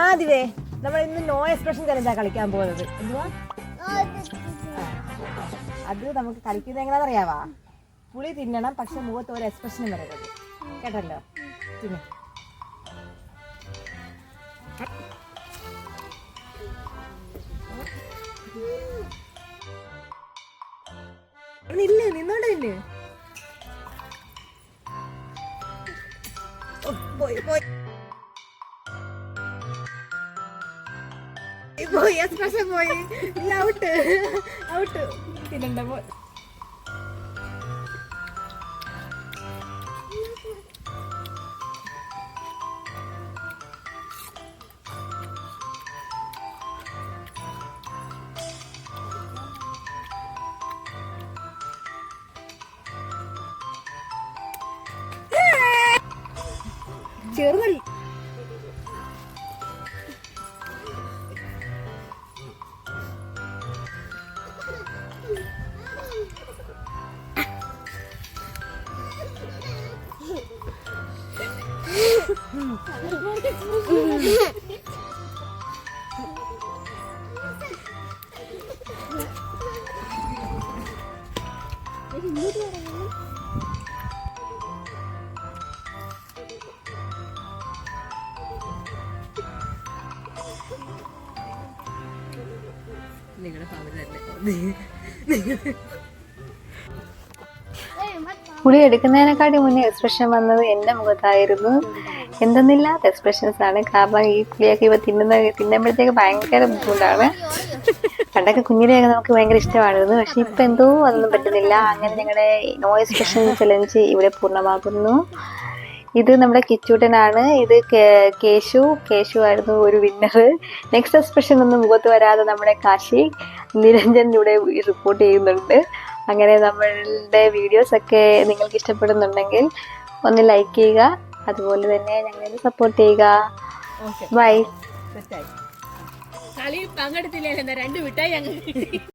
ആദ്യമേ നമ്മൾ ഇന്ന് നോ എക്സ്പ്രഷൻ ചലഞ്ചാ കളിക്കാൻ പോകുന്നത്. എന്തുവാ അത്? നമുക്ക് കളിക്കുന്നത് എങ്ങനെയാണെന്ന് അറിയാവാ? പുളി തിന്നണം, പക്ഷെ മുഖത്ത് ഒരു എക്സ്പ്രഷനും വരരുത്. കേട്ടല്ലോ? തിന്നെ. നില്ലേ, നിന്നോണ്ട് നില്ല്. പോയി പോയി പോയി, എക്സ്പ്രഷൻ പോയി. ഇല്ല, ഔട്ട് ഔട്ട്. തിന്നണ്ട പോ. ചേർന്നല്ല. നിങ്ങളുടെ ഫാമിലി തന്നെ. പുളി എടുക്കുന്നതിനെക്കാട്ടി മുന്നേ എക്സ്പ്രഷൻ വന്നത് എൻ്റെ മുഖത്തായിരുന്നു. എന്തെന്നില്ലാത്ത എക്സ്പ്രഷൻസ് ആണ്. കാരണം ഈ പുളിയൊക്കെ ഇവ തിന്നുമ്പോഴത്തേക്ക് ഭയങ്കര ബുദ്ധിമുട്ടാണ്. പണ്ടൊക്കെ കുഞ്ഞിലെയൊക്കെ നമുക്ക് ഭയങ്കര ഇഷ്ടമായിരുന്നു. പക്ഷെ ഇപ്പം എന്തോ അതൊന്നും പറ്റുന്നില്ല. അങ്ങനെ ഞങ്ങളുടെ നോ എക്സ്പ്രഷൻ ചലഞ്ച് ഇവിടെ പൂർണ്ണമാകുന്നു. ഇത് നമ്മുടെ കിച്ചൂട്ടനാണ്. ഇത് കേശു ആയിരുന്നു ഒരു വിന്നർ. നെക്സ്റ്റ് എക്സ്പ്രഷൻ ഒന്നും മുഖത്ത് വരാതെ നമ്മുടെ കാശി നിരഞ്ജൻ ഇവിടെ റിപ്പോർട്ട് ചെയ്യുന്നുണ്ട്. അങ്ങനെ നമ്മളുടെ വീഡിയോസൊക്കെ നിങ്ങൾക്ക് ഇഷ്ടപ്പെടുന്നുണ്ടെങ്കിൽ ഒന്ന് ലൈക്ക് ചെയ്യുക. അതുപോലെ തന്നെ ഞങ്ങളെ സപ്പോർട്ട് ചെയ്യുക. ബൈ. കളിയിൽ പങ്കെടുത്തില്ല, 2 മിഠായി ഞങ്ങൾ